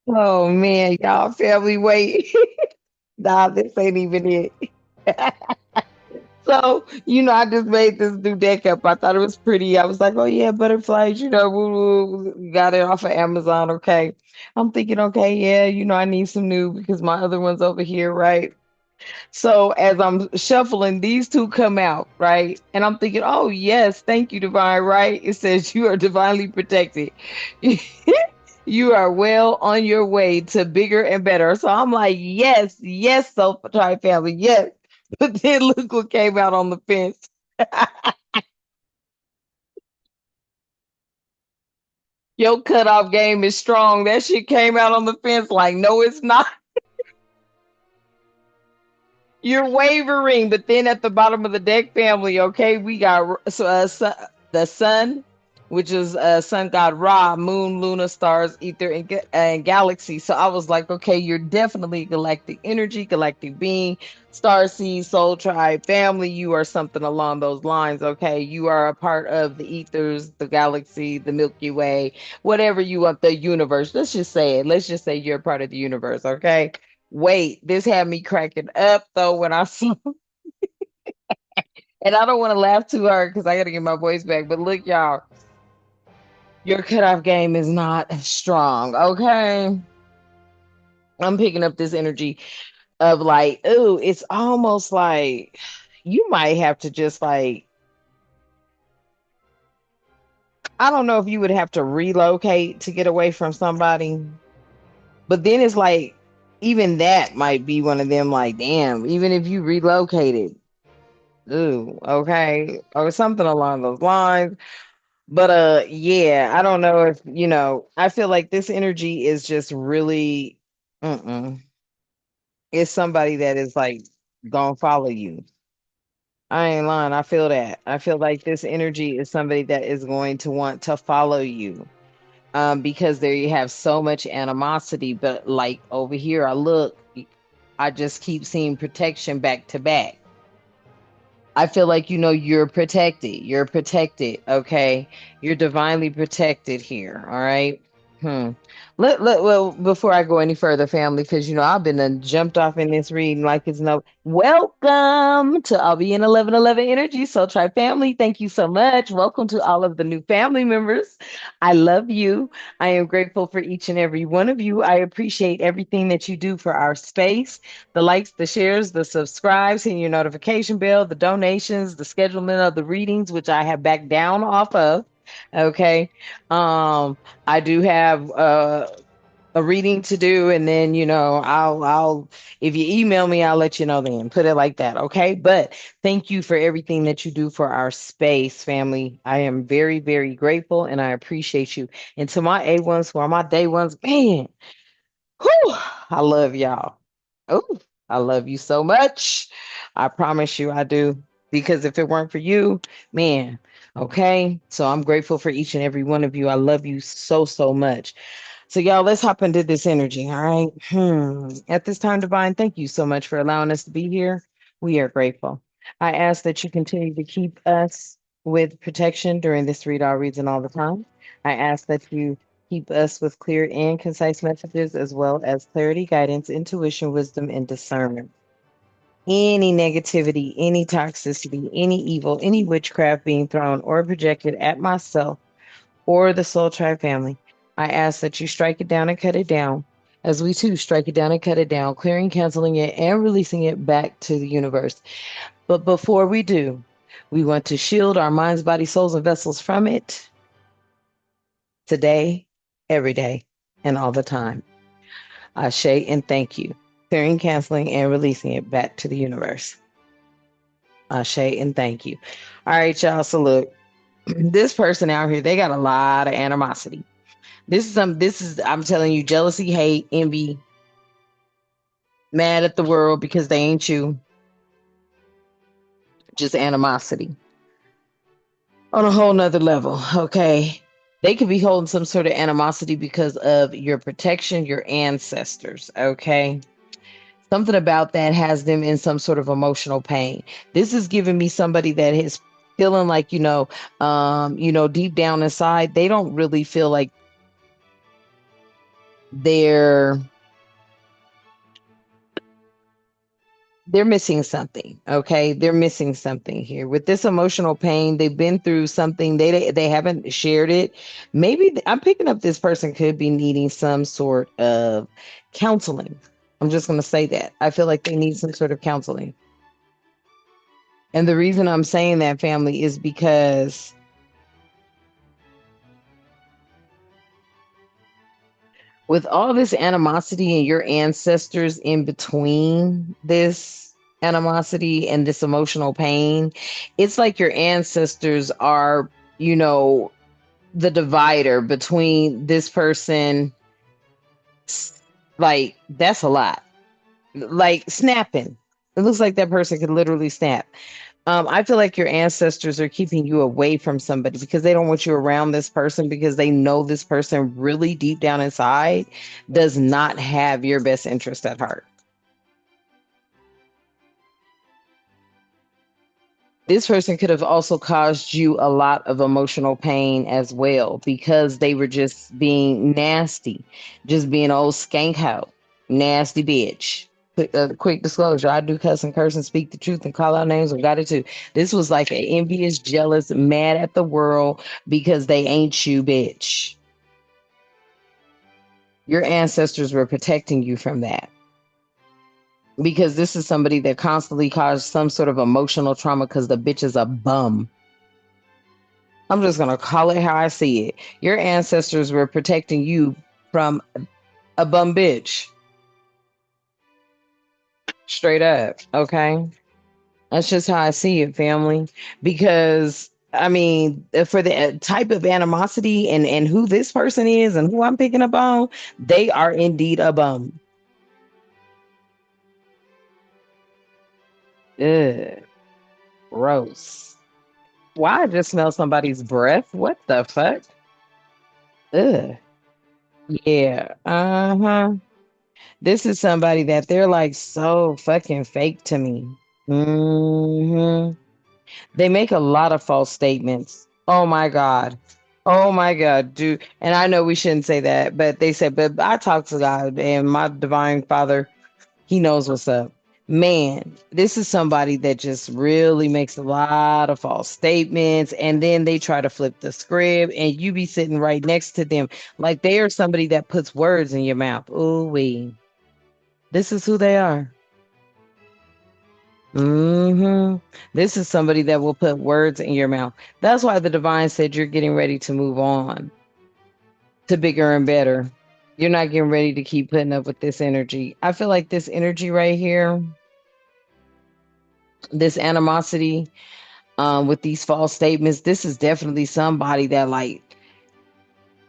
Oh man, y'all family wait. Nah, this ain't even it. So, I just made this new deck up. I thought it was pretty. I was like, oh yeah, butterflies, woo, woo. Got it off of Amazon. Okay. I'm thinking, okay, yeah, I need some new because my other one's over here, right? So as I'm shuffling, these two come out, right? And I'm thinking, oh yes, thank you, Divine, right? It says you are divinely protected. You are well on your way to bigger and better. So I'm like, yes, yes, so Tri family, yes. But then look what came out on the fence. Your cutoff game is strong. That shit came out on the fence like, no, it's not. You're wavering. But then at the bottom of the deck, family, okay, we got the sun, which is sun god Ra, moon, Luna, stars, ether, and galaxy. So I was like, okay, you're definitely galactic energy, galactic being, star seed, soul tribe, family. You are something along those lines, okay? You are a part of the ethers, the galaxy, the Milky Way, whatever you want, the universe. Let's just say it. Let's just say you're a part of the universe, okay? Wait, this had me cracking up though when I saw, and I don't want to laugh too hard because I got to get my voice back. But look, y'all, your cutoff game is not strong. Okay, I'm picking up this energy of like, ooh, it's almost like you might have to just like, I don't know if you would have to relocate to get away from somebody, but then it's like, even that might be one of them. Like, damn, even if you relocated. Ooh, okay. Or something along those lines. But yeah, I don't know if, I feel like this energy is just really it's somebody that is like gonna follow you. I ain't lying. I feel that. I feel like this energy is somebody that is going to want to follow you. Because there you have so much animosity, but like over here, I look, I just keep seeing protection back to back. I feel like you're protected. You're protected. Okay, you're divinely protected here. All right. Hmm. Well, before I go any further, family, because I've been jumped off in this reading like it's no welcome to I'll be in 1111 energy. So try family. Thank you so much. Welcome to all of the new family members. I love you. I am grateful for each and every one of you. I appreciate everything that you do for our space, the likes, the shares, the subscribes, hitting your notification bell, the donations, the scheduling of the readings, which I have backed down off of. Okay. I do have a reading to do, and then I'll if you email me, I'll let you know then. Put it like that, okay? But thank you for everything that you do for our space, family. I am very, very grateful and I appreciate you. And to my A1s who are my day ones, man, whew, I love y'all. Oh, I love you so much. I promise you I do. Because if it weren't for you, man, okay? So I'm grateful for each and every one of you. I love you so, so much. So, y'all, let's hop into this energy, all right? At this time, Divine, thank you so much for allowing us to be here. We are grateful. I ask that you continue to keep us with protection during this read all reads and all the time. I ask that you keep us with clear and concise messages, as well as clarity, guidance, intuition, wisdom, and discernment. Any negativity, any toxicity, any evil, any witchcraft being thrown or projected at myself or the Soul Tribe family, I ask that you strike it down and cut it down, as we too strike it down and cut it down, clearing, canceling it, and releasing it back to the universe. But before we do, we want to shield our minds, body, souls, and vessels from it today, every day, and all the time. Ashe and thank you. Clearing, canceling, and releasing it back to the universe. Ashe and thank you. All right, y'all. So look, this person out here, they got a lot of animosity. This is I'm telling you, jealousy, hate, envy, mad at the world because they ain't you, just animosity on a whole nother level. Okay. They could be holding some sort of animosity because of your protection, your ancestors. Okay. Something about that has them in some sort of emotional pain. This is giving me somebody that is feeling like, deep down inside, they don't really feel like they're they're missing something. Okay, they're missing something here with this emotional pain. They've been through something. They haven't shared it. Maybe I'm picking up this person could be needing some sort of counseling. I'm just going to say that I feel like they need some sort of counseling. And the reason I'm saying that, family, is because with all this animosity and your ancestors in between this animosity and this emotional pain, it's like your ancestors are, you know, the divider between this person. Like, that's a lot. Like, snapping. It looks like that person could literally snap. I feel like your ancestors are keeping you away from somebody because they don't want you around this person because they know this person really deep down inside does not have your best interest at heart. This person could have also caused you a lot of emotional pain as well because they were just being nasty, just being old skank hoe, nasty bitch. Quick disclosure, I do cuss and curse and speak the truth and call out names and got it too. This was like an envious, jealous, mad at the world because they ain't you, bitch. Your ancestors were protecting you from that because this is somebody that constantly caused some sort of emotional trauma because the bitch is a bum. I'm just going to call it how I see it. Your ancestors were protecting you from a bum bitch. Straight up. Okay. That's just how I see it, family. Because, I mean, for the type of animosity and who this person is and who I'm picking up on, they are indeed a bum. Ugh. Gross. Why I just smell somebody's breath? What the fuck? Ugh. Yeah. Uh huh. This is somebody that they're like so fucking fake to me. Hmm. They make a lot of false statements. Oh my God. Oh my God, dude. And I know we shouldn't say that, but they said, but I talk to God and my divine father, he knows what's up. Man, this is somebody that just really makes a lot of false statements and then they try to flip the script and you be sitting right next to them like they are somebody that puts words in your mouth. Ooh wee. This is who they are. This is somebody that will put words in your mouth. That's why the divine said you're getting ready to move on to bigger and better. You're not getting ready to keep putting up with this energy. I feel like this energy right here, this animosity, with these false statements, this is definitely somebody that like.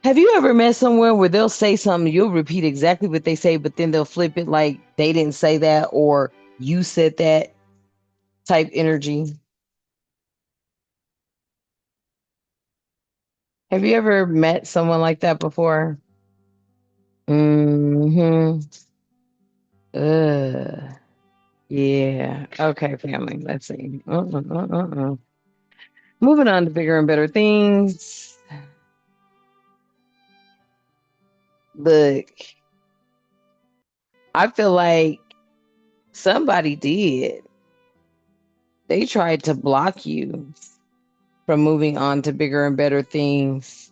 Have you ever met somewhere where they'll say something, you'll repeat exactly what they say, but then they'll flip it like they didn't say that or you said that type energy? Have you ever met someone like that before? Hmm. Ugh. Yeah. Okay, family. Let's see. Moving on to bigger and better things. Look, I feel like somebody did. They tried to block you from moving on to bigger and better things,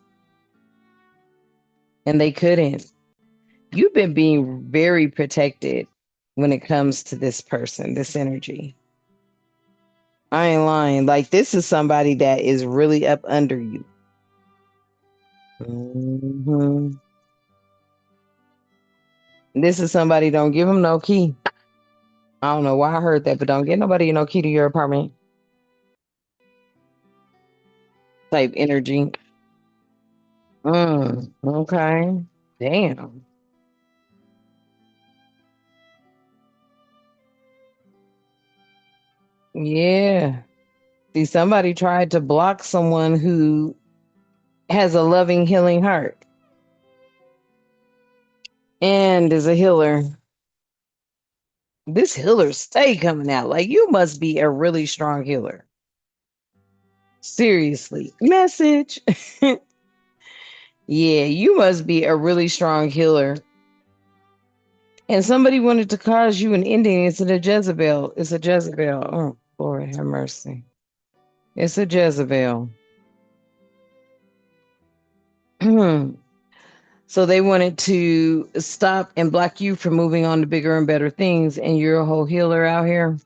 and they couldn't. You've been being very protected when it comes to this person, this energy. I ain't lying. Like, this is somebody that is really up under you. Mhm. This is somebody, don't give them no key. I don't know why I heard that, but don't get nobody no key to your apartment type energy. Okay. Damn. Yeah. See, somebody tried to block someone who has a loving, healing heart and is a healer. This healer stay coming out. Like, you must be a really strong healer. Seriously. Message. Yeah, you must be a really strong healer. And somebody wanted to cause you an ending. It's a Jezebel. It's a Jezebel. Oh, Lord have mercy. It's a Jezebel. So they wanted to stop and block you from moving on to bigger and better things. And you're a whole healer out here.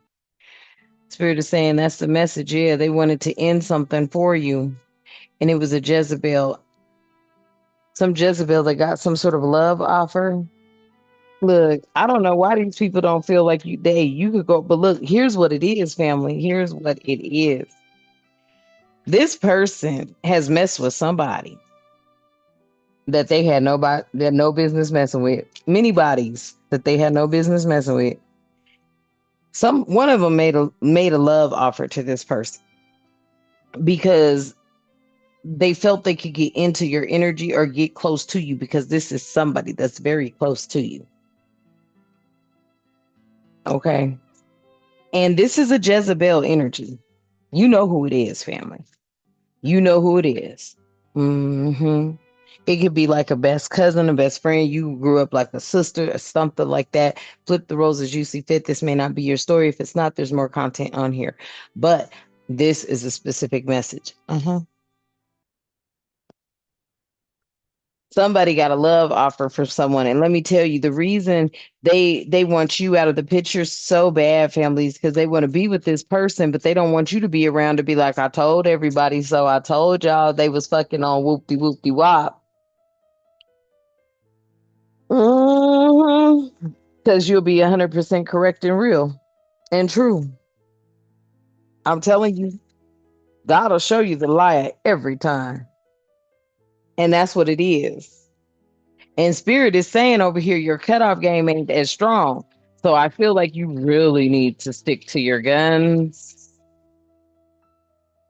Spirit is saying that's the message. Yeah, they wanted to end something for you. And it was a Jezebel. Some Jezebel that got some sort of love offer. Look, I don't know why these people don't feel like you could go, but look, here's what it is, family. Here's what it is. This person has messed with somebody that they had no business messing with. Many bodies that they had no business messing with. One of them made a love offer to this person because they felt they could get into your energy or get close to you because this is somebody that's very close to you. Okay. And this is a Jezebel energy. You know who it is, family. You know who it is. Mm-hmm. It could be like a best cousin, a best friend. You grew up like a sister or something like that. Flip the roles as you see fit. This may not be your story. If it's not, there's more content on here. But this is a specific message. Somebody got a love offer for someone, and let me tell you, the reason they want you out of the picture so bad, families, because they want to be with this person, but they don't want you to be around to be like, I told everybody, so I told y'all they was fucking on whoopty whoopty wop. Because you'll be 100% correct and real and true. I'm telling you, God will show you the lie every time. And that's what it is. And Spirit is saying over here, your cutoff game ain't as strong. So I feel like you really need to stick to your guns.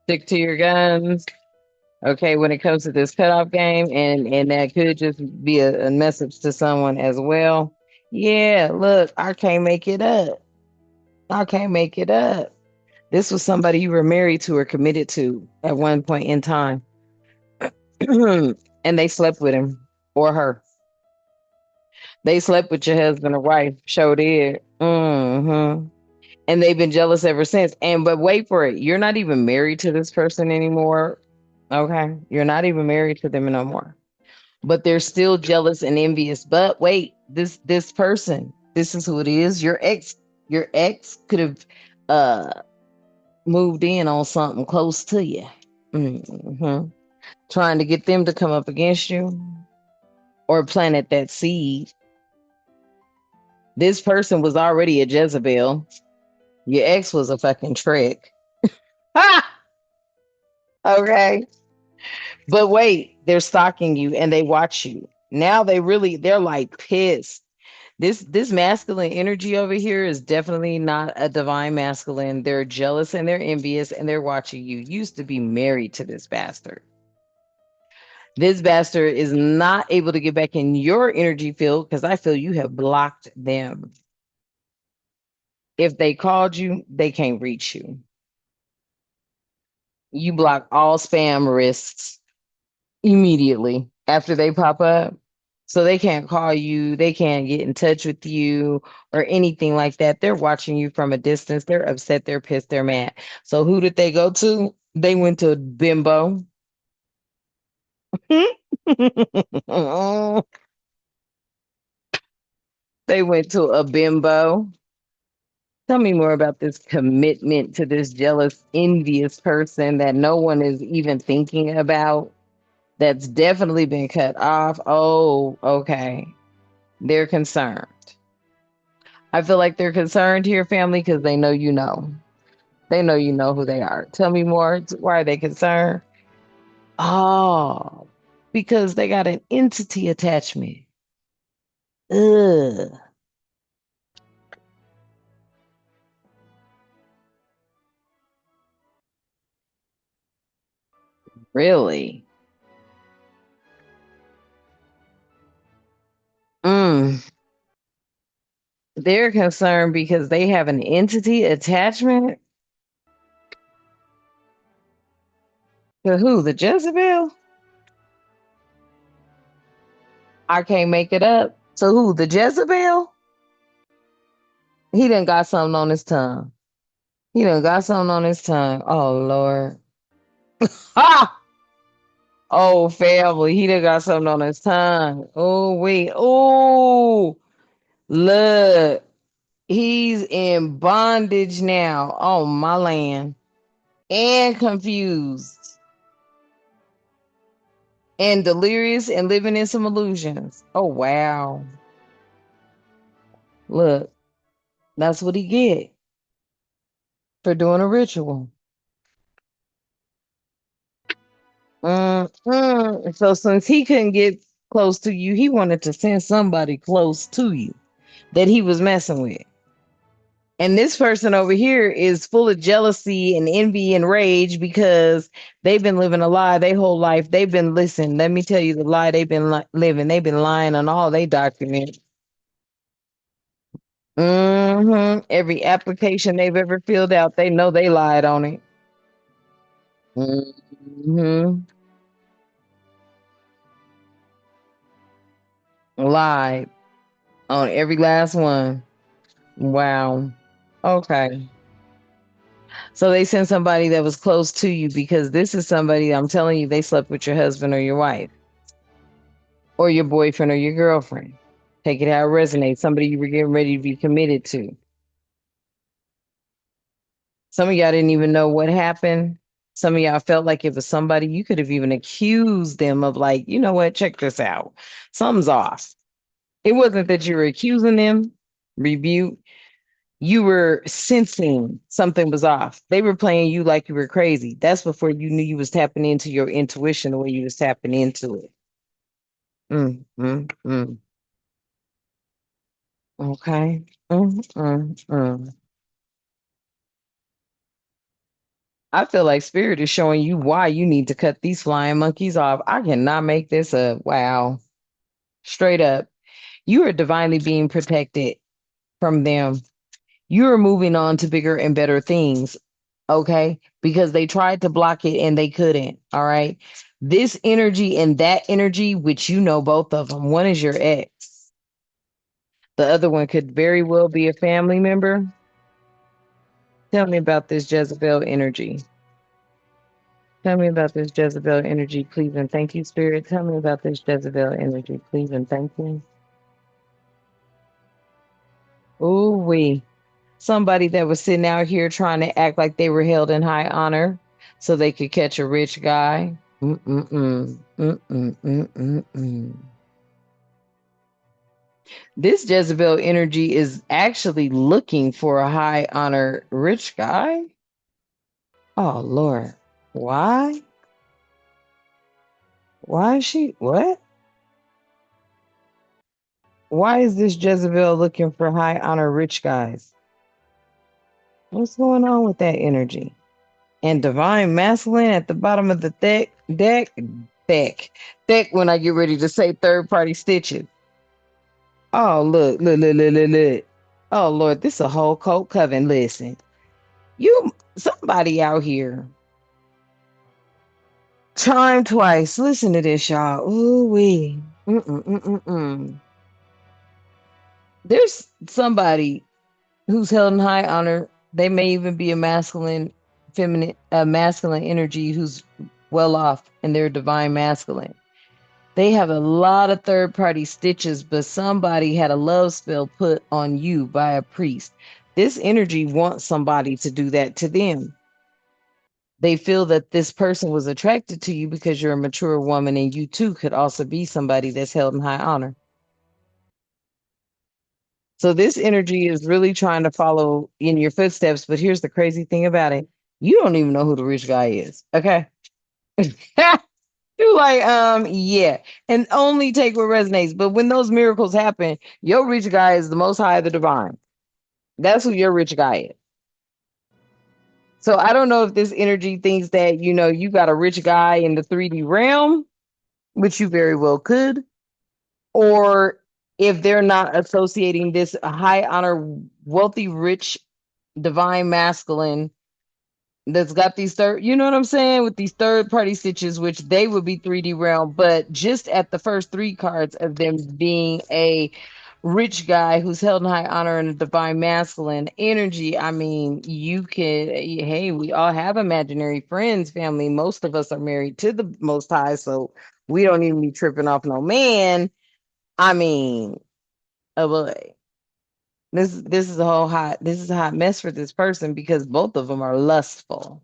Stick to your guns. Okay, when it comes to this cutoff game, and that could just be a message to someone as well. Yeah, look, I can't make it up. I can't make it up. This was somebody you were married to or committed to at one point in time. And they slept with him or her. They slept with your husband or wife. Sure did. And they've been jealous ever since. And but wait for it. You're not even married to this person anymore. Okay. You're not even married to them no more. But they're still jealous and envious. But wait, this person, this is who it is. Your ex could have moved in on something close to you. hmm Trying to get them to come up against you or planted that seed. This person was already a Jezebel. Your ex was a fucking trick. Ha! Okay. But wait, they're stalking you and they watch you. Now they're like pissed. This masculine energy over here is definitely not a divine masculine. They're jealous and they're envious and they're watching you. You used to be married to this bastard. This bastard is not able to get back in your energy field because I feel you have blocked them. If they called you, they can't reach you. You block all spam risks immediately after they pop up. So they can't call you, they can't get in touch with you or anything like that. They're watching you from a distance. They're upset, they're pissed, they're mad. So who did they go to? They went to Bimbo. They went to a Bimbo. Tell me more about this commitment to this jealous, envious person that no one is even thinking about. That's definitely been cut off. Oh, okay. They're concerned. I feel like they're concerned here, family, because they know you know. They know you know who they are. Tell me more. Why are they concerned? Oh, because they got an entity attachment. Ugh, really? Mm. They're concerned because they have an entity attachment to who? The Jezebel? I can't make it up. So who? The Jezebel? He done got something on his tongue. He done got something on his tongue. Oh Lord. Ah! Oh family. He done got something on his tongue. Oh wait. Oh look. He's in bondage now. Oh my land. And confused. And delirious and living in some illusions. Oh wow. Look, that's what he get for doing a ritual. So since he couldn't get close to you, he wanted to send somebody close to you that he was messing with. And this person over here is full of jealousy and envy and rage because they've been living a lie their whole life. They've been, listen, let me tell you the lie they've been living. They've been lying on all they documents. Every application they've ever filled out, they know they lied on it. hmm Lied on every last one. Wow. Okay. So they sent somebody that was close to you because this is somebody I'm telling you they slept with your husband or your wife or your boyfriend or your girlfriend. Take it how it resonates. Somebody you were getting ready to be committed to. Some of y'all didn't even know what happened. Some of y'all felt like it was somebody you could have even accused them of, like, you know what, check this out. Something's off. It wasn't that you were accusing them, rebuke. You were sensing something was off. They were playing you like you were crazy. That's before you knew you was tapping into your intuition the way you was tapping into it. Mm. Okay. Mm. I feel like spirit is showing you why you need to cut these flying monkeys off. I cannot make this up. Wow. Straight up. You are divinely being protected from them. You are moving on to bigger and better things. Okay, because they tried to block it and they couldn't. All right, this energy and that energy, which you know both of them, one is your ex, the other one could very well be a family member. Tell me about this Jezebel energy. Tell me about this Jezebel energy, please and thank you, spirit. Tell me about this Jezebel energy, please and thank you. Ooh wee. Somebody that was sitting out here trying to act like they were held in high honor so they could catch a rich guy. Mm-mm-mm. Mm-mm-mm-mm-mm. This Jezebel energy is actually looking for a high honor rich guy. Oh Lord. Why? Why is she what? Why is this Jezebel looking for high honor rich guys? What's going on with that energy? And divine masculine at the bottom of the deck when I get ready to say third party stitches. Oh, look. Oh, Lord, this is a whole cult coven. Listen, somebody out here, time twice. Listen to this, y'all. Ooh, wee. Mm-mm-mm-mm-mm. There's somebody who's held in high honor. They may even be a masculine energy who's well off in their divine masculine. They have a lot of third party stitches, but somebody had a love spell put on you by a priest. This energy wants somebody to do that to them. They feel that this person was attracted to you because you're a mature woman and you too could also be somebody that's held in high honor. So this energy is really trying to follow in your footsteps. But here's the crazy thing about it. You don't even know who the rich guy is. Okay. You're like, yeah, and only take what resonates. But when those miracles happen, your rich guy is the most high of the divine. That's who your rich guy is. So I don't know if this energy thinks that, you got a rich guy in the 3D realm, which you very well could, or if they're not associating this high honor, wealthy, rich, divine masculine that's got these you know what I'm saying, with these third party stitches, which they would be 3D realm, but just at the first three cards of them being a rich guy who's held in high honor in the divine masculine energy. I mean, you could, hey, we all have imaginary friends, family. Most of us are married to the Most High, so we don't even be tripping off no man. I mean, oh boy, this is a whole hot this is a hot mess for this person because both of them are lustful,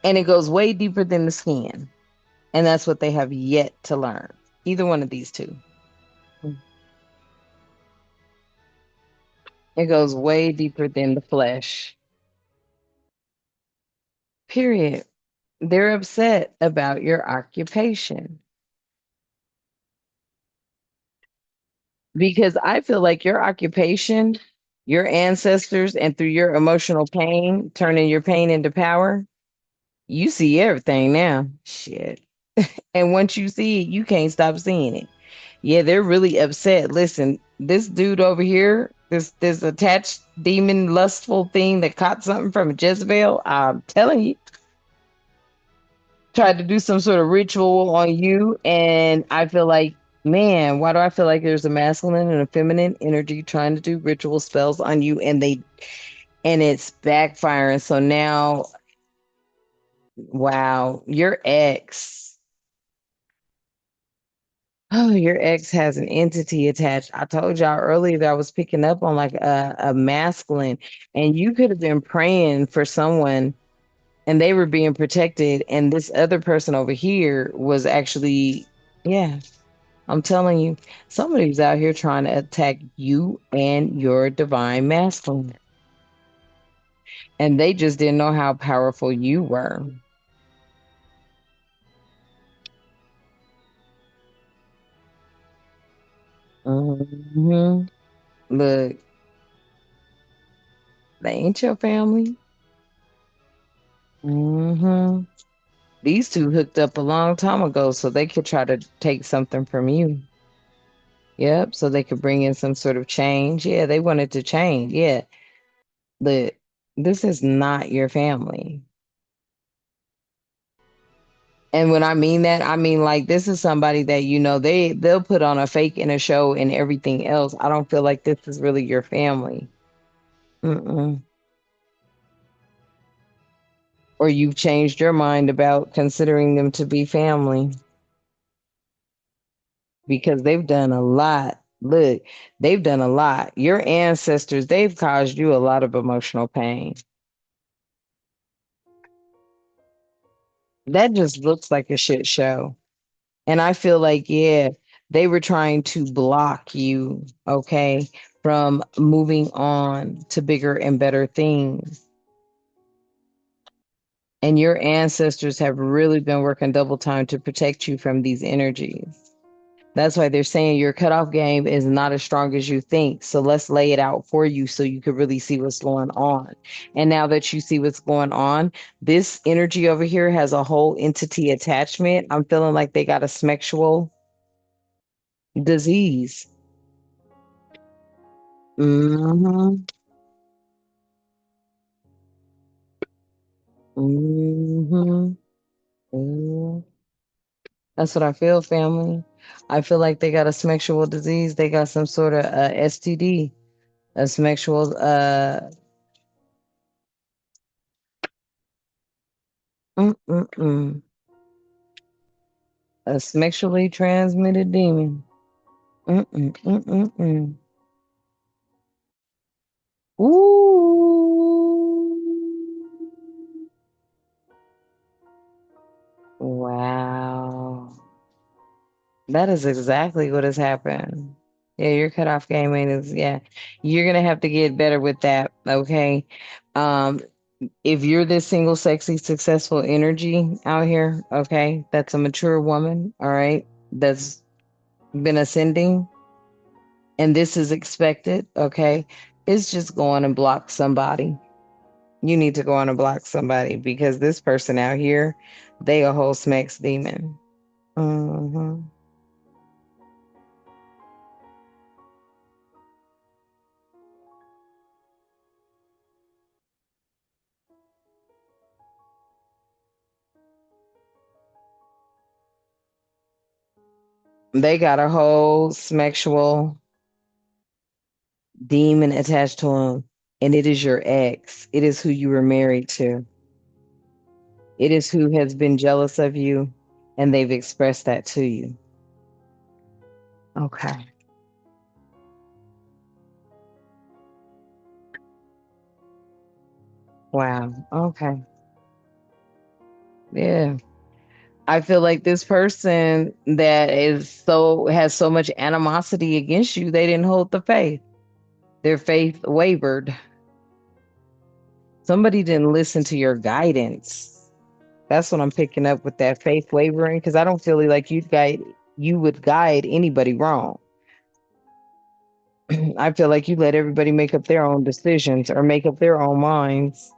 and it goes way deeper than the skin, and that's what they have yet to learn. Either one of these two. It goes way deeper than the flesh. Period. They're upset about your occupation because I feel like your occupation, your ancestors, and through your emotional pain, turning your pain into power, you see everything now. Shit. And once you see it, you can't stop seeing it. Yeah, they're really upset. Listen, this dude over here, this attached demon lustful thing that caught something from Jezebel, I'm telling you, tried to do some sort of ritual on you, and I feel like, man, why do I feel like there's a masculine and a feminine energy trying to do ritual spells on you, and it's backfiring. So now, wow, your ex. Oh, your ex has an entity attached. I told y'all earlier that I was picking up on like a masculine, and you could have been praying for someone and they were being protected, and this other person over here was actually, yeah, I'm telling you, somebody's out here trying to attack you and your divine masculine, and they just didn't know how powerful you were. Hmm. Look, they ain't your family. Hmm. These two hooked up a long time ago so they could try to take something from you. Yep, so they could bring in some sort of change. Yeah, they wanted to change. Yeah, but this is not your family. And when I mean that, I mean like this is somebody that they'll put on a fake in a show and everything else. I don't feel like this is really your family. Mm-mm. Or you've changed your mind about considering them to be family because they've done a lot. Look, they've done a lot. Your ancestors, they've caused you a lot of emotional pain. That just looks like a shit show. And I feel like, yeah, they were trying to block you, okay, from moving on to bigger and better things. And your ancestors have really been working double time to protect you from these energies. That's why they're saying your cutoff game is not as strong as you think. So let's lay it out for you so you could really see what's going on. And now that you see what's going on, this energy over here has a whole entity attachment. I'm feeling like they got a sexual disease. Hmm. Hmm. That's what I feel, family. I feel like they got a sexual disease. They got some sort of STD, a sexual mm-mm-mm, a sexually transmitted demon. Mm-mm-mm-mm-mm. Ooh. Wow. That is exactly what has happened. Yeah, your cutoff game is, yeah. You're gonna have to get better with that, okay? Um, if you're this single, sexy, successful energy out here, okay, that's a mature woman, all right, that's been ascending, and this is expected, okay, it's just go on and block somebody. You need to go on and block somebody because this person out here, they a whole smacks demon. Hmm. They got a whole sexual. demon attached to him, and it is your ex. It is who you were married to. It is who has been jealous of you, and they've expressed that to you. Okay. Wow. Okay. Yeah. I feel like this person that is so has so much animosity against you, they didn't hold the faith. Their faith wavered. Somebody didn't listen to your guidance. That's what I'm picking up with that faith wavering, because I don't feel like you would guide anybody wrong. I feel like you let everybody make up their own decisions or make up their own minds.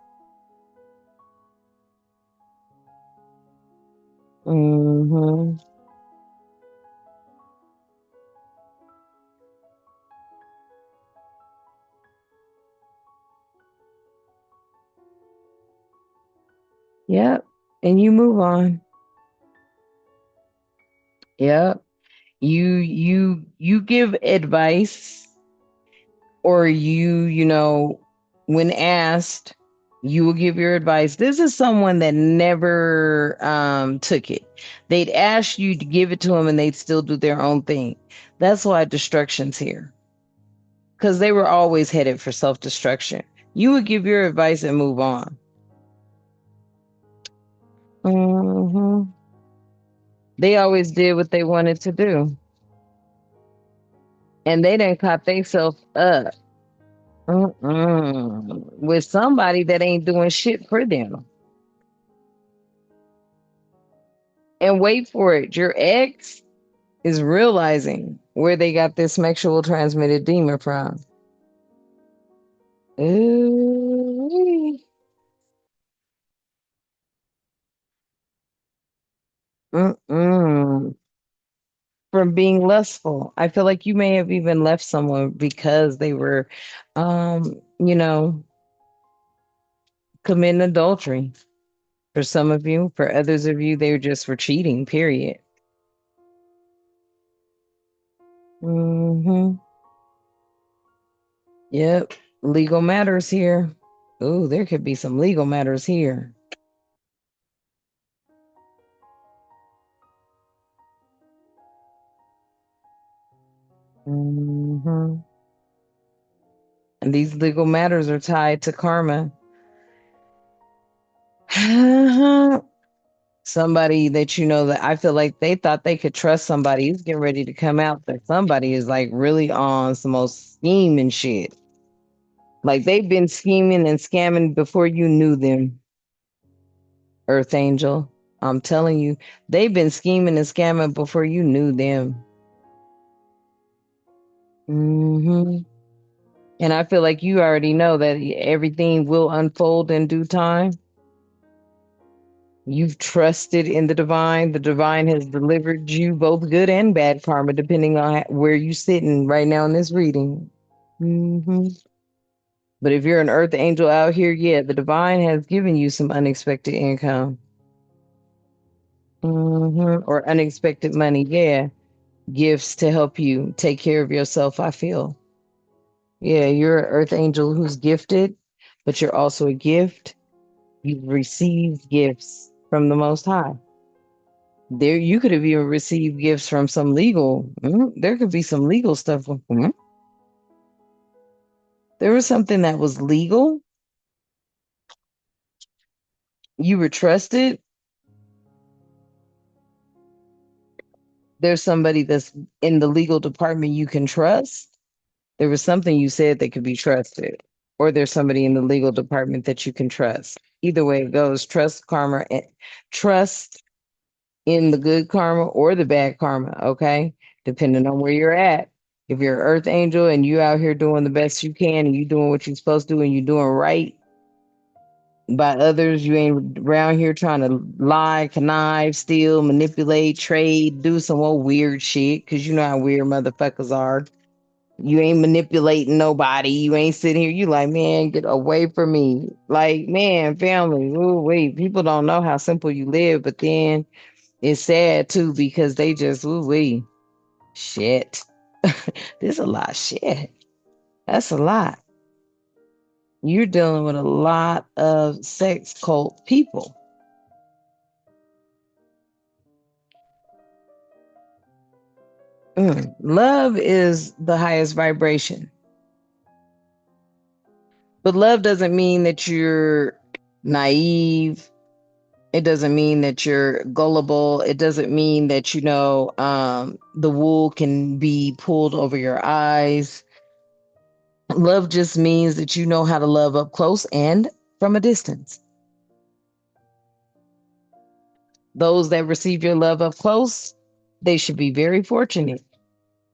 Hmm. Yep. And you move on. Yep. You give advice, or when asked, you will give your advice. This is someone that never took it. They'd ask you to give it to them and they'd still do their own thing. That's why destruction's here. Because they were always headed for self-destruction. You would give your advice and move on. Hmm. They always did what they wanted to do. And they didn't caught themselves up. With somebody that ain't doing shit for them. And wait for it, your ex is realizing where they got this sexual transmitted demon from. Ooh. Mm-mm. From being lustful. I feel like you may have even left someone because they were, um, you know, committing adultery. For some of you, for others of you, they just were cheating, period. Hmm. Yep. Legal matters here. Ooh, there could be some legal matters here. Hmm. And these legal matters are tied to karma. Somebody that that I feel like they thought they could trust somebody is getting ready to come out that somebody is like really on some most scheming shit. Like they've been scheming and scamming before you knew them, Earth Angel. I'm telling you, they've been scheming and scamming before you knew them. Hmm. And I feel like you already know that everything will unfold in due time. You've trusted in the divine. The divine has delivered you both good and bad karma, depending on where you're sitting right now in this reading. Hmm. But if you're an earth angel out here, yeah, the divine has given you some unexpected income. Or unexpected money. Yeah. Gifts to help you take care of yourself, I feel. Yeah, you're an earth angel who's gifted, but you're also a gift. You've received gifts from the Most High. There, you could have even received gifts from some legal. There could be some legal stuff. There was something that was legal. You were trusted. There's somebody that's in the legal department you can trust. There was something you said that could be trusted, or there's somebody in the legal department that you can trust. Either way it goes, trust karma and trust in the good karma or the bad karma. Okay, depending on where you're at. If you're an earth angel and you out here doing the best you can and you doing what you're supposed to do and you're doing right by others, you ain't around here trying to lie, connive, steal, manipulate, trade, do some old weird shit, because you know how weird motherfuckers are. You ain't manipulating nobody. You ain't sitting here. You like, man, get away from me. Like, man, family. Ooh, wait. People don't know how simple you live, but then it's sad too because they just, ooh, wee, shit. There's a lot of shit. That's a lot. You're dealing with a lot of sex cult people. Love is the highest vibration. But love doesn't mean that you're naive. It doesn't mean that you're gullible. It doesn't mean that, the wool can be pulled over your eyes. Love just means that you know how to love up close and from a distance. Those that receive your love up close, they should be very fortunate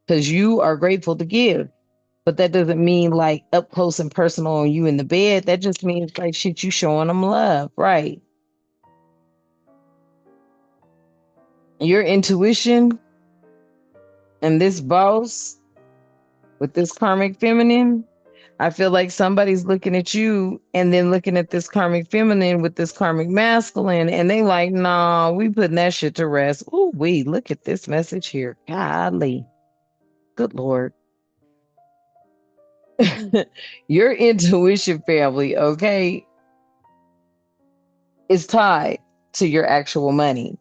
because you are grateful to give. But that doesn't mean like up close and personal on you in the bed. That just means like shit, you showing them love, right? Your intuition and this boss with this karmic feminine, I feel like somebody's looking at you and then looking at this karmic feminine with this karmic masculine, and they like, nah, we putting that shit to rest. Oh, we look at this message here. Godly. Good Lord. Your intuition family, okay, is tied to your actual money.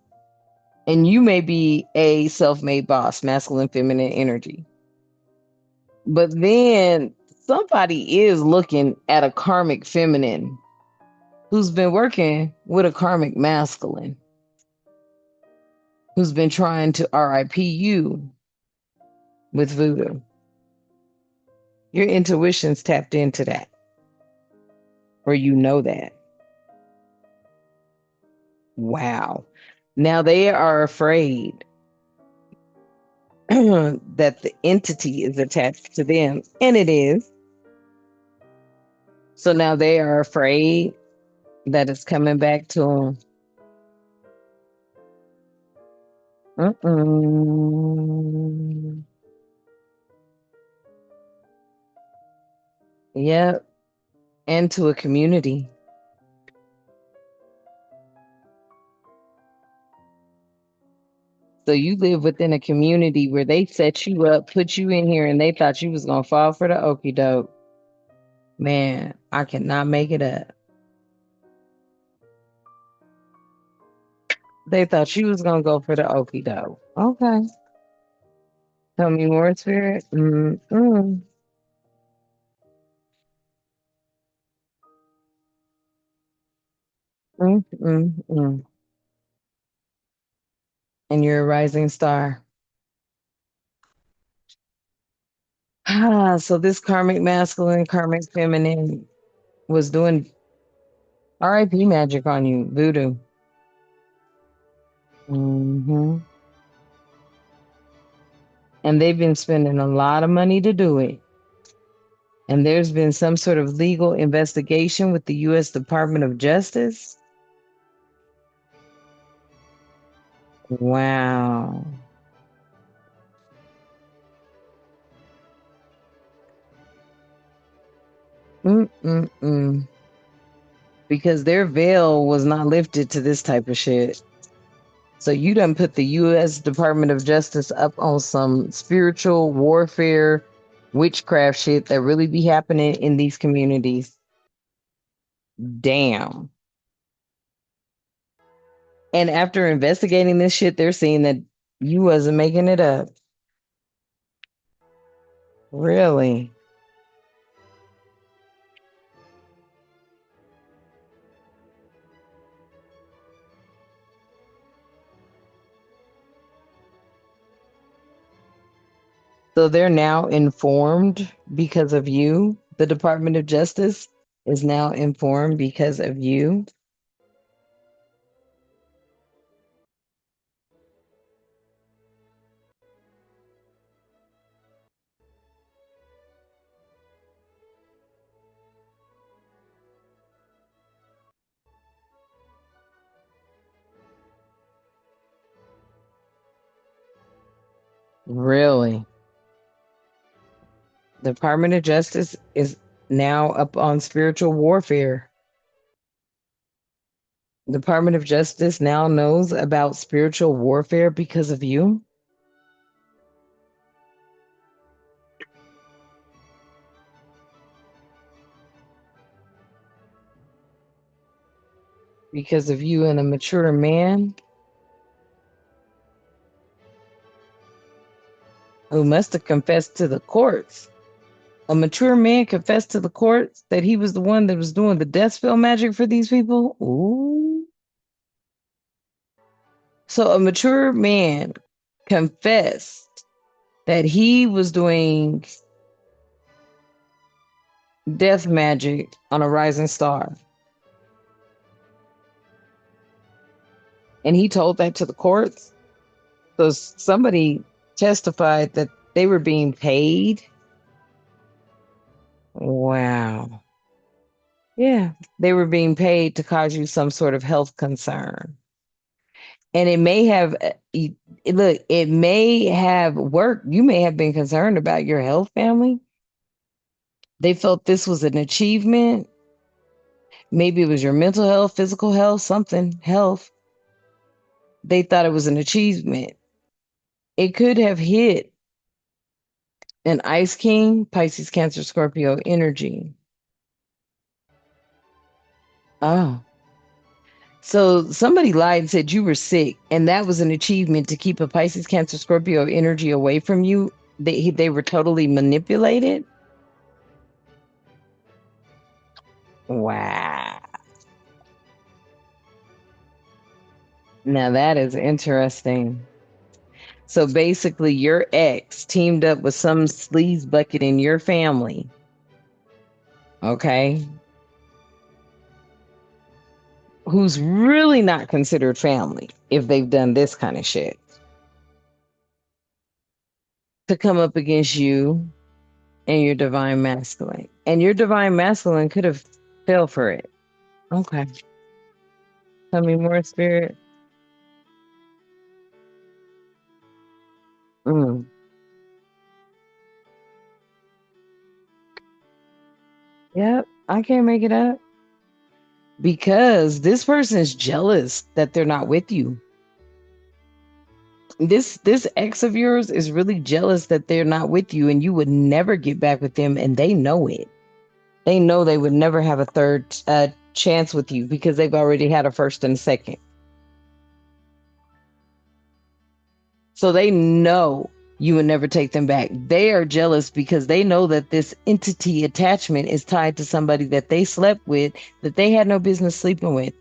And you may be a self-made boss, masculine, feminine energy. But then somebody is looking at a karmic feminine who's been working with a karmic masculine, who's been trying to RIP you with voodoo. Your intuition's tapped into that, or you know that. Wow. Now they are afraid that the entity is attached to them, and it is. So now they are afraid that it's coming back to them. Mm-mm. Yep. And to a community. So you live within a community where they set you up, put you in here, and they thought you was gonna fall for the okie doke. Man, I cannot make it up. They thought you was gonna go for the okie doke. Okay. Tell me more, spirit. Mm. And you're a rising star. So this karmic masculine, karmic feminine was doing RIP magic on you, voodoo. hmm And they've been spending a lot of money to do it. And there's been some sort of legal investigation with the U.S. Department of Justice. Wow. Mm-mm-mm. Because their veil was not lifted to this type of shit. So you done put the U.S. Department of Justice up on some spiritual warfare, witchcraft shit that really be happening in these communities. Damn. And after investigating this shit, they're seeing that you wasn't making it up. Really? So they're now informed because of you. The Department of Justice is now informed because of you. Really? The Department of Justice is now up on spiritual warfare. The Department of Justice now knows about spiritual warfare because of you. because of you and a mature man who must have confessed to the courts. A mature man confessed to the courts that he was the one that was doing the death spell magic for these people. Ooh. So a mature man confessed that he was doing death magic on a rising star. And he told that to the courts. So somebody testified that they were being paid. Wow. Yeah, they were being paid to cause you some sort of health concern. And it may have, look, it may have worked. You may have been concerned about your health, family. They felt this was an achievement. Maybe it was your mental health, physical health, something, health. They thought it was an achievement. It could have hit an Ice King, Pisces, Cancer, Scorpio energy. Oh. So somebody lied and said you were sick, and that was an achievement to keep a Pisces, Cancer, Scorpio energy away from you. They were totally manipulated. Wow. Now that is interesting. So basically, your ex teamed up with some sleaze bucket in your family. Okay. Who's really not considered family if they've done this kind of shit to come up against you and your divine masculine. And your divine masculine could have fell for it. Okay. Tell me more, spirit. Mm. Yep, I can't make it up because this person is jealous that they're not with you. This ex of yours is really jealous that they're not with you, and you would never get back with them, and they know it. They know they would never have a third chance with you because they've already had a first and a second. So they know you would never take them back. They are jealous because they know that this entity attachment is tied to somebody that they slept with that they had no business sleeping with.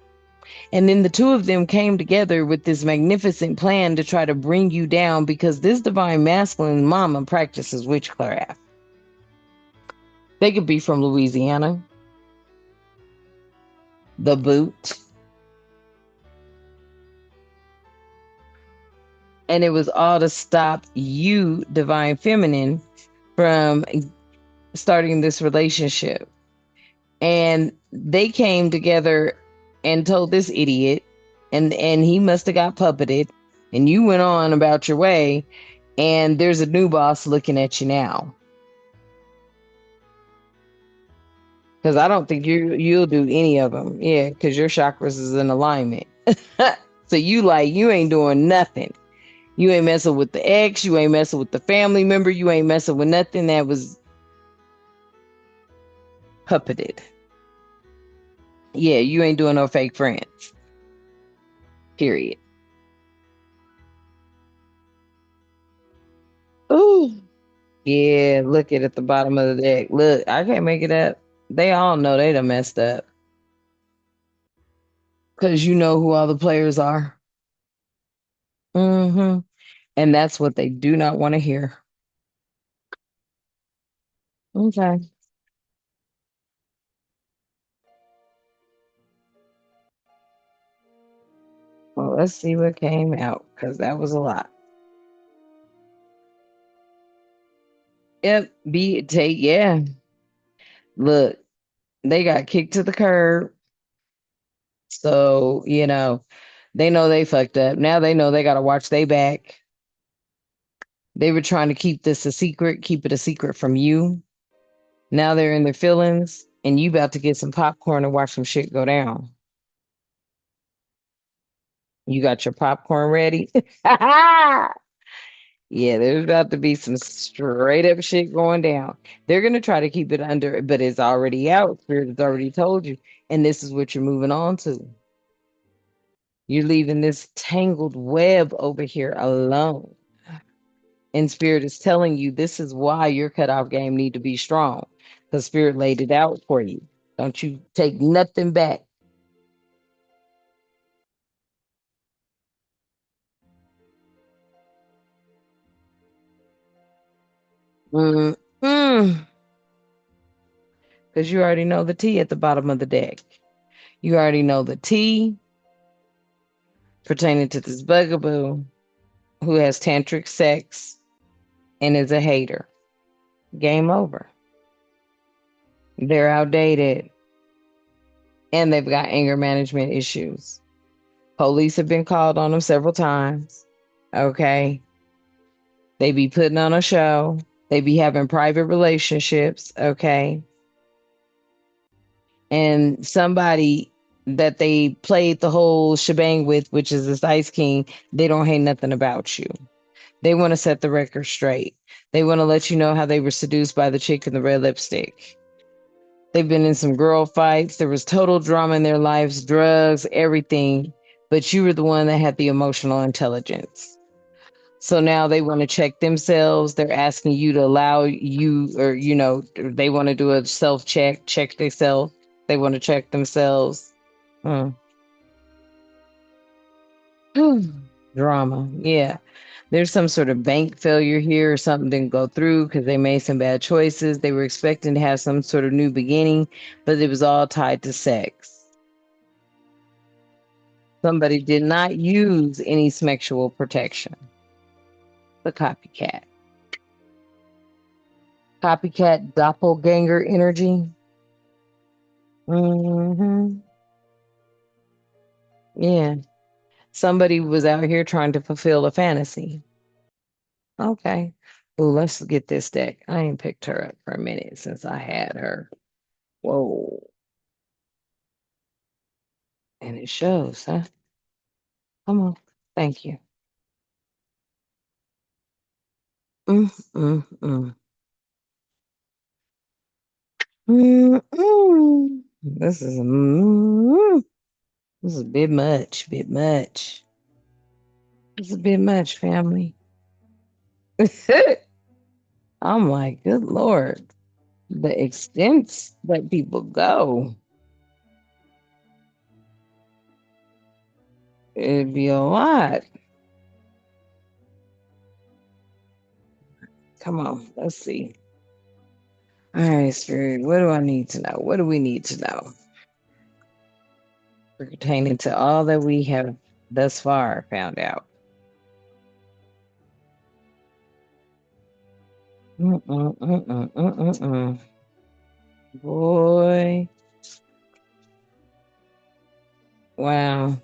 And then the two of them came together with this magnificent plan to try to bring you down because this divine masculine mama practices witchcraft. They could be from Louisiana, the boot. And it was all to stop you, divine feminine, from starting this relationship. And they came together and told this idiot, and he must have got puppeted, and you went on about your way, and there's a new boss looking at you now. Because I don't think you'll do any of them. Yeah, because your chakras is in alignment. So you ain't doing nothing. You ain't messing with the ex. You ain't messing with the family member. You ain't messing with nothing that was puppeted. Yeah, you ain't doing no fake friends. Period. Ooh. Yeah, look at the bottom of the deck. Look, I can't make it up. They all know they done messed up. Because you know who all the players are. Mm-hmm. And that's what they do not want to hear. Okay. Well, let's see what came out because that was a lot. Yep. Yeah. Look, they got kicked to the curb. So, they know they fucked up. Now they know they got to watch their back. They were trying to keep this a secret, keep it a secret from you. Now they're in their feelings, and you about to get some popcorn and watch some shit go down. You got your popcorn ready? Yeah, there's about to be some straight up shit going down. They're gonna try to keep it under, but it's already out. Spirit has already told you, and this is what you're moving on to. You're leaving this tangled web over here alone. And Spirit is telling you this is why your cutoff game need to be strong. Because Spirit laid it out for you. Don't you take nothing back. Mm, mm. Because you already know the T at the bottom of the deck. You already know the T pertaining to this bugaboo who has tantric sex and is a hater. Game over. They're outdated and they've got anger management issues. Police have been called on them several times. Okay. They be putting on a show. They be having private relationships. Okay. And somebody that they played the whole shebang with, which is this Ice King, they don't hate nothing about you. They want to set the record straight. They want to let you know how they were seduced by the chick in the red lipstick. They've been in some girl fights. There was total drama in their lives, drugs, everything. But you were the one that had the emotional intelligence. So now they want to check themselves. They're asking you to allow you, or, they want to do a self check themselves. They want to check themselves. Hmm. Drama. Yeah. There's some sort of bank failure here or something didn't go through because they made some bad choices. They were expecting to have some sort of new beginning, but it was all tied to sex. Somebody did not use any sexual protection. The copycat. Copycat doppelganger energy. Hmm. Yeah. Somebody was out here trying to fulfill a fantasy. Okay. Well, let's get this deck. I ain't picked her up for a minute since I had her. Whoa. And it shows, huh? Come on. Thank you. Mm, mm, mm. Mm, mm. This is a bit much, bit much. It's a bit much, family. I'm like, good Lord, the extents that people go, it'd be a lot. Come on, let's see. All right, Spirit, what do I need to know? What do we need to know pertaining to all that we have thus far found out? Mm-mm. Boy, wow.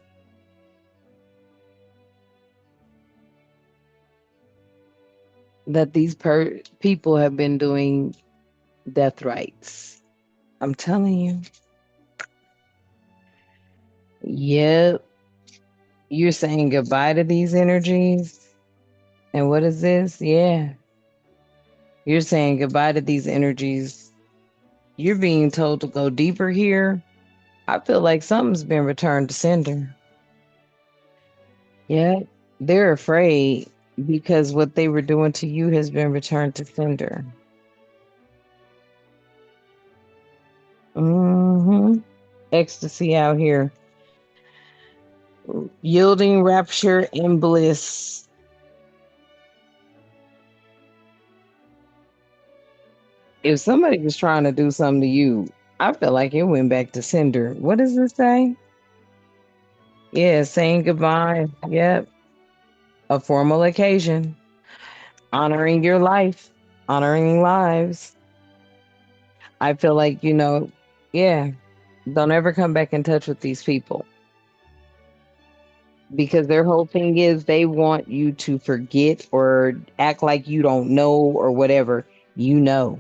That these people have been doing death rites. I'm telling you. Yep. You're saying goodbye to these energies. And what is this? Yeah. You're saying goodbye to these energies. You're being told to go deeper here. I feel like something's been returned to sender. Yeah. They're afraid because what they were doing to you has been returned to sender. Hmm. Ecstasy out here. Yielding rapture and bliss. If somebody was trying to do something to you, I feel like it went back to sender. What does it say? Yeah, saying goodbye. Yep. A formal occasion. Honoring your life. Honoring lives. I feel like, yeah, don't ever come back in touch with these people because their whole thing is they want you to forget or act like you don't know or whatever. You know.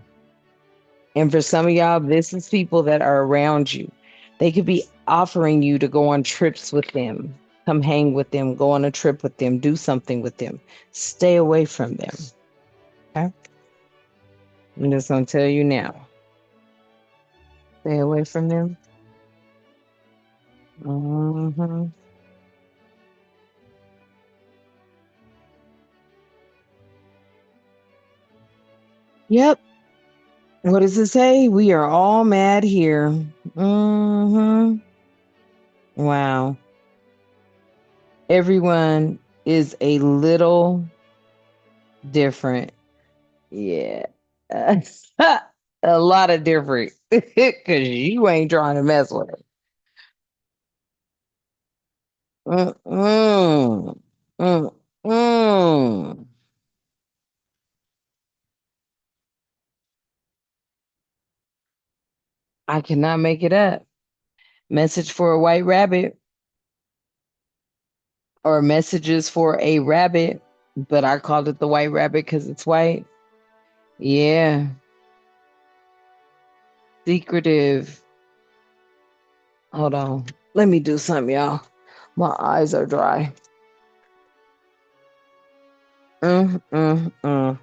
And for some of y'all, this is people that are around you. They could be offering you to go on trips with them, come hang with them, go on a trip with them, do something with them. Stay away from them. Okay? I'm just going to tell you now. Stay away from them. Hmm. Yep. What does it say? We are all mad here. Wow. Everyone is a little different. Yeah. A lot of different. Because you ain't trying to mess with it. Mm-mm. Mm-mm. I cannot make it up. Message for a white rabbit or messages for a rabbit, but I called it the white rabbit because it's white. Yeah. Secretive. Hold on. Let me do something, y'all. My eyes are dry. Mm.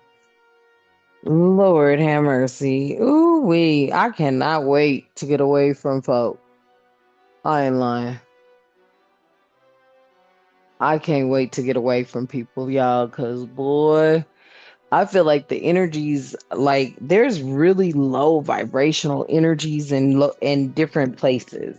Lord have mercy. Ooh wee. I cannot wait to get away from folk. I ain't lying. I can't wait to get away from people, y'all, because boy, I feel like the energies, like there's really low vibrational energies in different places.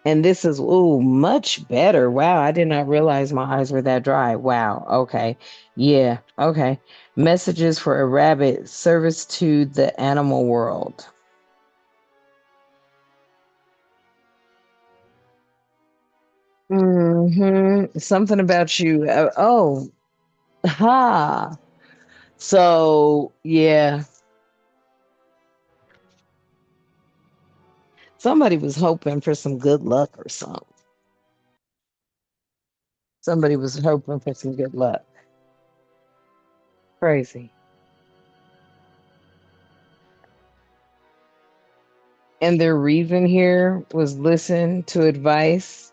And this is much better. Wow, I did not realize my eyes were that dry. Wow. Okay. Yeah. Okay. Messages for a rabbit, service to the animal world. Something about you. Ha. So, yeah, somebody was hoping for some good luck or something. Somebody was hoping for some good luck. Crazy. And their reason here was listen to advice.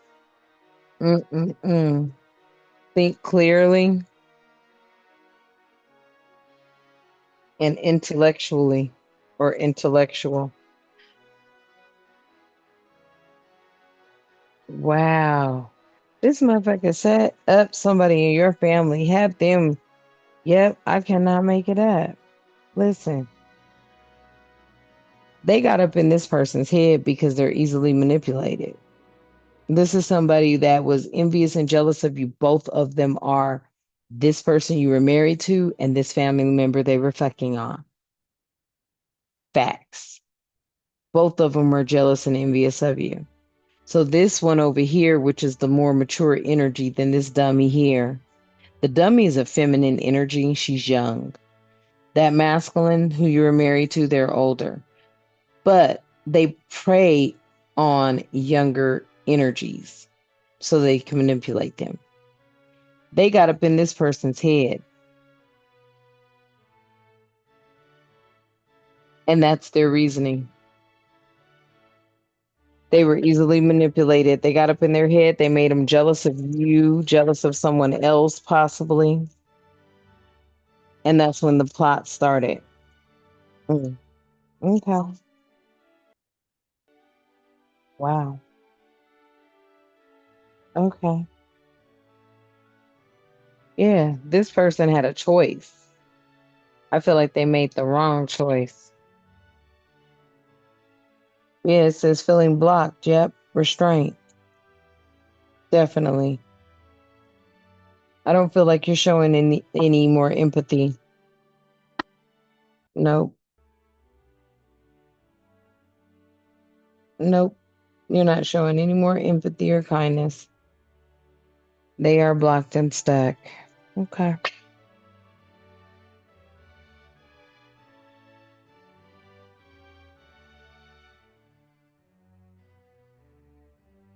Mm-mm-mm. Think clearly and intellectually or intellectual. Wow. This motherfucker set up somebody in your family, had them. Yep, I cannot make it up. Listen, they got up in this person's head because they're easily manipulated. This is somebody that was envious and jealous of you. Both of them are this person you were married to and this family member they were fucking on. Facts. Both of them are jealous and envious of you. So this one over here, which is the more mature energy than this dummy here. The dummy is a feminine energy. She's young. That masculine who you were married to, they're older. But they prey on younger energies so they can manipulate them. They got up in this person's head, and that's their reasoning. They were easily manipulated. They got up in their head. They made them jealous of you, jealous of someone else, possibly. And that's when the plot started. Mm. Okay. Wow. Okay. Yeah. This person had a choice. I feel like they made the wrong choice. Yeah, it says feeling blocked. Yep. Restraint. Definitely. I don't feel like you're showing any more empathy. Nope. Nope. You're not showing any more empathy or kindness. They are blocked and stuck. Okay.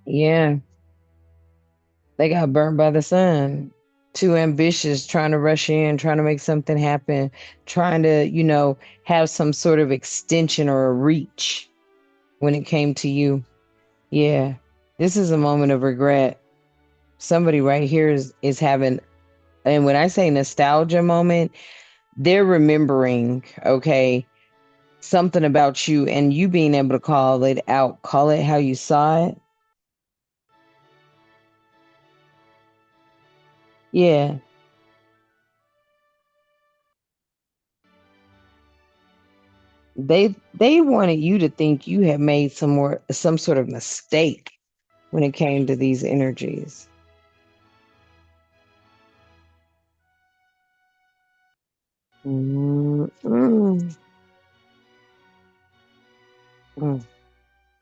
Yeah. They got burnt by the sun. Too ambitious, trying to rush in, trying to make something happen, trying to, have some sort of extension or a reach when it came to you. Yeah. This is a moment of regret. Somebody right here is having, and when I say nostalgia moment, they're remembering, okay, something about you and you being able to call it out, call it how you saw it. Yeah. They wanted you to think you had made some sort of mistake when it came to these energies. Mm, mm, mm.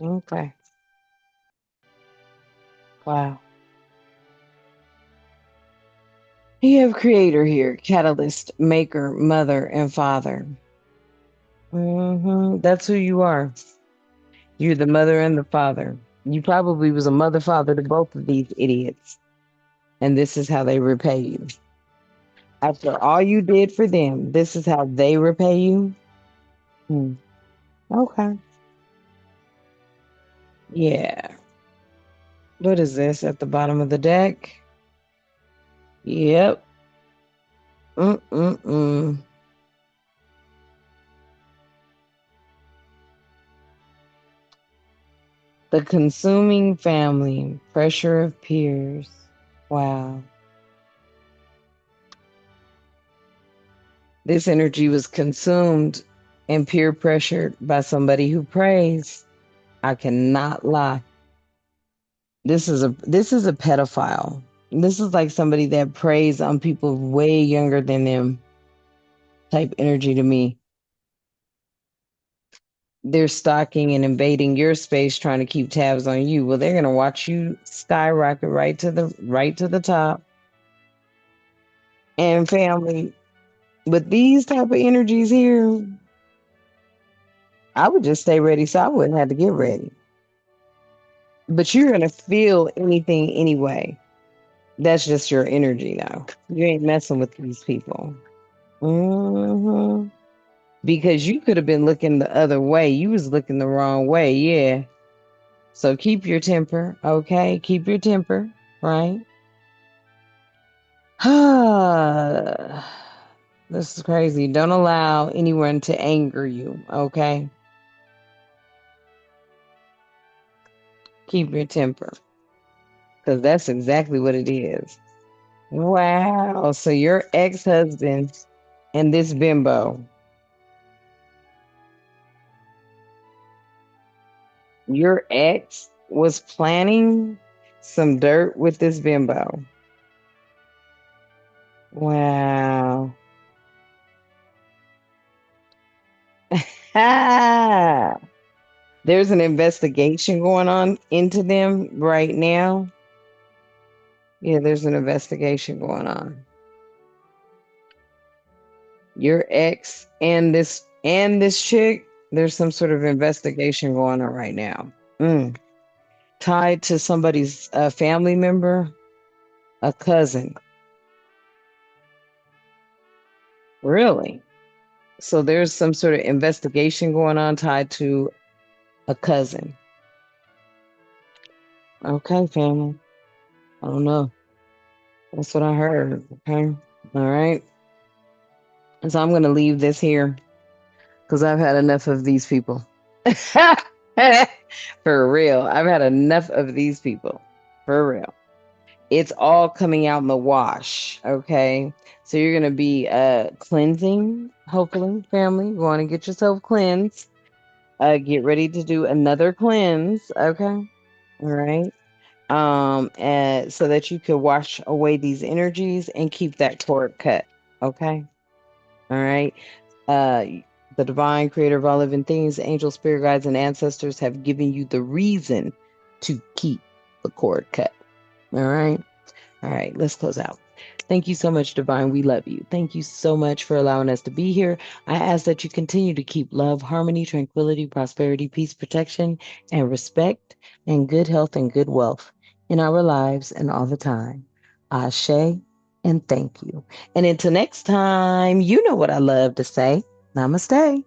Okay. Wow. You have creator here, catalyst, maker, mother, and father. That's who you are. You're the mother and the father. You probably was a mother father to both of these idiots. And this is how they repay you. After all you did for them, this is how they repay you. Hmm. Okay. Yeah. What is this at the bottom of the deck? Yep. Mm-mm-mm. The consuming family, pressure of peers. Wow. This energy was consumed and peer pressured by somebody who prays. I cannot lie. This is a pedophile. This is like somebody that preys on people way younger than them type energy to me. They're stalking and invading your space trying to keep tabs on you. Well, they're gonna watch you skyrocket right to the top. And family, with these type of energies here, I would just stay ready so I wouldn't have to get ready. But you're gonna feel anything anyway. That's just your energy now. You ain't messing with these people. hmm Because you could have been looking the other way. You was looking the wrong way, yeah. So keep your temper, okay? Keep your temper, right? This is crazy. Don't allow anyone to anger you, okay? Keep your temper, because that's exactly what it is. Wow. So your ex-husband and this bimbo, your ex was planning some dirt with this bimbo. Wow. Ah, there's an investigation going on into them right now. Yeah, there's an investigation going on. Your ex and this chick, there's some sort of investigation going on right now. Mm. Tied to somebody's family member, a cousin. Really? So there's some sort of investigation going on tied to a cousin. Okay, family. I don't know. That's what I heard. Okay. All right. And so I'm going to leave this here because I've had enough of these people. For real. I've had enough of these people. For real. It's all coming out in the wash. Okay. So you're going to be cleansing, hopefully, family. You want to get yourself cleansed. Get ready to do another cleanse. Okay. All right. And so that you could wash away these energies and keep that cord cut. Okay. All right. Uh, the divine creator of all living things, angels, spirit guides, and ancestors have given you the reason to keep the cord cut. All right. All right. Let's close out. Thank you so much, Divine. We love you. Thank you so much for allowing us to be here. I ask that you continue to keep love, harmony, tranquility, prosperity, peace, protection, and respect, and good health and good wealth in our lives and all the time. Ashe, and thank you. And until next time, you know what I love to say. Namaste.